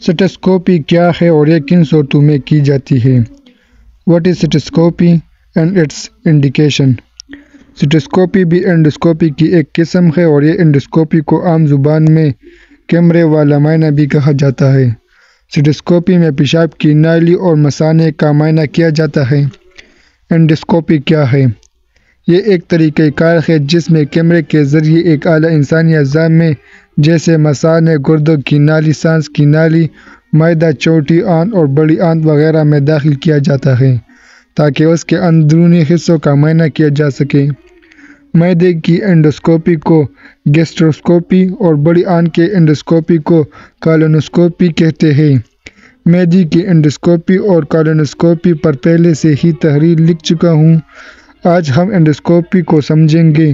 سٹیسکوپی کیا ہے اور یہ کن صورتوں میں کی جاتی ہے؟ What is cystoscopy and its indication? Cystoscopy بھی انڈوسکوپی کی ایک قسم ہے اور یہ انڈوسکوپی کو عام زبان میں کیمرے والا معائنہ بھی کہا جاتا ہے۔ سٹیسکوپی میں پیشاب کی نالی اور مثانے کا معائنہ کیا جاتا ہے۔ انڈوسکوپی کیا ہے؟ یہ ایک طریقہ کار ہے جس میں کیمرے کے ذریعے ایک اعلیٰ انسانی اعضاء میں جیسے مثانے، گردوں کی نالی، سانس کی نالی، معدہ، چھوٹی آنت اور بڑی آنت وغیرہ میں داخل کیا جاتا ہے تاکہ اس کے اندرونی حصوں کا معائنہ کیا جا سکے۔ معدے کی انڈوسکوپی کو گیسٹروسکوپی اور بڑی آنت کے انڈوسکوپی کو کولونوسکوپی کہتے ہیں۔ معدے کی انڈوسکوپی اور کولونوسکوپی پر پہلے سے ہی تحریر لکھ چکا ہوں، آج ہم انڈوسکوپی کو سمجھیں گے۔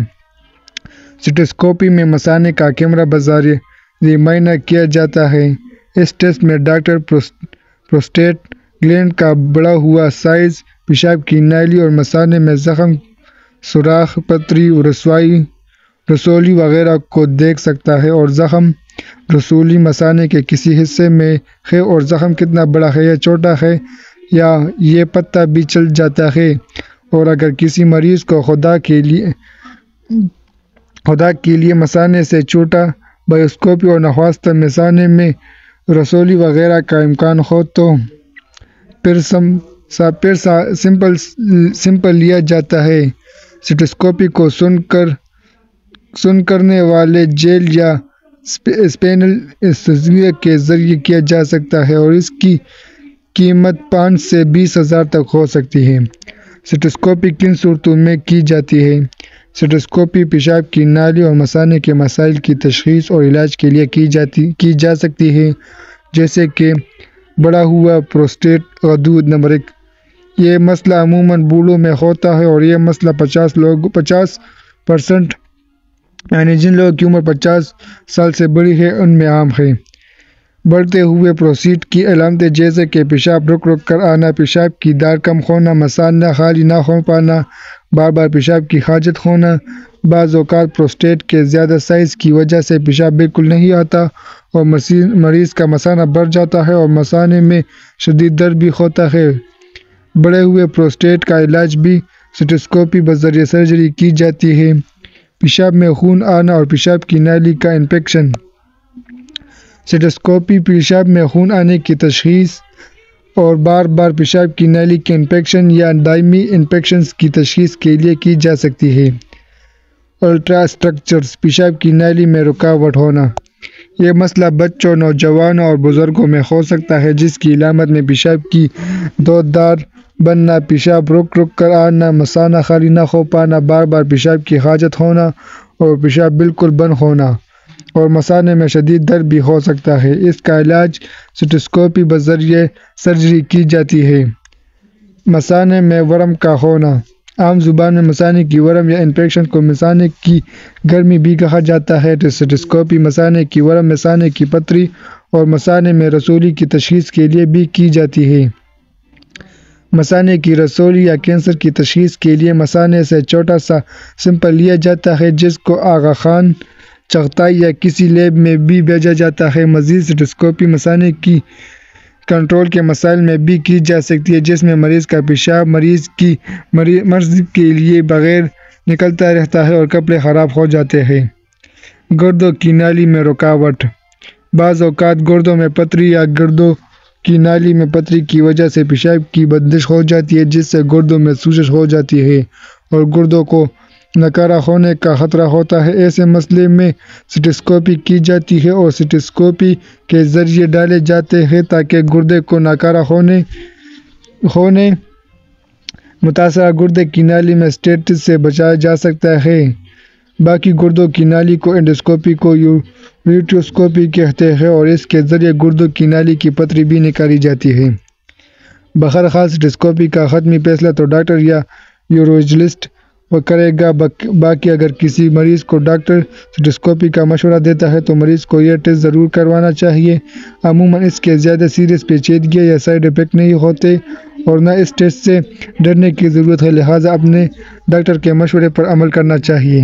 سٹیسکوپی میں مثانے کا کیمرہ بذریعہ معائنہ کیا جاتا ہے۔ اس ٹیسٹ میں ڈاکٹر پروسٹیٹ گلینڈ کا بڑھا ہوا سائز، پیشاب کی نالی اور مثانے میں زخم، سوراخ، پتری، رسولی وغیرہ کو دیکھ سکتا ہے اور زخم، رسولی مثانے کے کسی حصے میں ہے اور زخم کتنا بڑا ہے یا چھوٹا ہے یا یہ پتہ بھی چل جاتا ہے، اور اگر کسی مریض کو خدا کے لیے مثانے سے چھوٹا بائیوسکوپی اور نخواستہ مثانے میں رسولی وغیرہ کا امکان ہو تو پھر سیمپل لیا جاتا ہے۔ سٹیسکوپی کو سن کرنے والے جیل یا اسپینل انستھیزیا کے ذریعے کیا جا سکتا ہے اور اس کی قیمت 5 سے 20,000 تک ہو سکتی ہے۔ سٹیسکوپی کن صورتوں میں کی جاتی ہے؟ سٹیسکوپی پیشاب کی نالی اور مثانے کے مسائل کی تشخیص اور علاج کے لیے کی جا سکتی ہے، جیسے کہ بڑھا ہوا پروسٹیٹ غدود نمبر 1۔ یہ مسئلہ عموماً بوڑھوں میں ہوتا ہے اور یہ مسئلہ 50% یعنی جن لوگوں کی عمر 50 سال سے بڑی ہے ان میں عام ہے۔ بڑھتے ہوئے پروسٹیٹ کی علامتیں جیسے کہ پیشاب رک کر آنا، پیشاب کی دار کم ہونا، مثانہ خالی نہ ہو پانا، بار بار پیشاب کی حاجت ہونا۔ بعض اوقات پروسٹیٹ کے زیادہ سائز کی وجہ سے پیشاب بالکل نہیں آتا اور مریض کا مثانہ بڑھ جاتا ہے اور مثانے میں شدید درد بھی ہوتا ہے۔ بڑھے ہوئے پروسٹیٹ کا علاج بھی سٹیسکوپی بذریعہ سرجری کی جاتی ہے۔ پیشاب میں خون آنا اور پیشاب کی نالی کا انفیکشن۔ سٹیسکوپی پیشاب میں خون آنے کی تشخیص اور بار بار پیشاب کی نالی کے انفیکشن یا دائمی انفیکشنز کی تشخیص کے لیے کی جا سکتی ہے۔ الٹرا اسٹرکچرز، پیشاب کی نالی میں رکاوٹ ہونا۔ یہ مسئلہ بچوں، نوجوانوں اور بزرگوں میں ہو سکتا ہے جس کی علامت میں پیشاب کی دودار بننا، پیشاب رک کر آنا، مثانہ خالی نہ ہو پانا، بار بار پیشاب کی حاجت ہونا اور پیشاب بالکل بند ہونا، اور مثانے میں شدید درد بھی ہو سکتا ہے۔ اس کا علاج سٹیسکوپی بذریعہ سرجری کی جاتی ہے۔ مثانے میں ورم کا ہونا۔ عام زبان میں مثانے کی ورم یا انفیکشن کو مثانے کی گرمی بھی کہا جاتا ہے۔ سٹیسکوپی مثانے کی ورم، مثانے کی پتری اور مثانے میں رسولی کی تشخیص کے لیے بھی کی جاتی ہے۔ مثانے کی رسولی یا کینسر کی تشخیص کے لیے مثانے سے چھوٹا سا سیمپل لیا جاتا ہے جس کو آغا خان، چغتائی یا کسی لیب میں بھی بھیجا جاتا ہے۔ مزید سٹیسکوپی مثانے کی کنٹرول کے مسائل میں بھی کی جا سکتی ہے، جس میں مریض کا پیشاب مرض کے لیے بغیر نکلتا رہتا ہے اور کپڑے خراب ہو جاتے ہیں۔ گردوں کی نالی میں رکاوٹ۔ بعض اوقات گردوں میں پتری یا گردوں کی نالی میں پتری کی وجہ سے پیشاب کی بندش ہو جاتی ہے جس سے گردوں میں سوزش ہو جاتی ہے اور گردوں کو ناکارہ ہونے کا خطرہ ہوتا ہے۔ ایسے مسئلے میں سٹیسکوپی کی جاتی ہے اور سٹیسکوپی کے ذریعے ڈالے جاتے ہیں تاکہ گردے کو ناکارہ ہونے متاثرہ گردے کی نالی میں اسٹینٹ سے بچایا جا سکتا ہے۔ باقی گردوں کی نالی کو انڈوسکوپی کو یوریٹروسکوپی کہتے ہیں اور اس کے ذریعے گردوں کی نالی کی پتری بھی نکالی جاتی ہے۔ بہرحال سٹیسکوپی کا حتمی فیصلہ تو ڈاکٹر یا یورولوجسٹ کرے گا۔ باقی اگر کسی مریض کو ڈاکٹر سٹیسکوپی کا مشورہ دیتا ہے تو مریض کو یہ ٹیسٹ ضرور کروانا چاہیے۔ عموماً اس کے زیادہ سیریس پیچیدگیاں یا سائیڈ ایفیکٹ نہیں ہوتے اور نہ اس ٹیسٹ سے ڈرنے کی ضرورت ہے، لہٰذا اپنے ڈاکٹر کے مشورے پر عمل کرنا چاہیے۔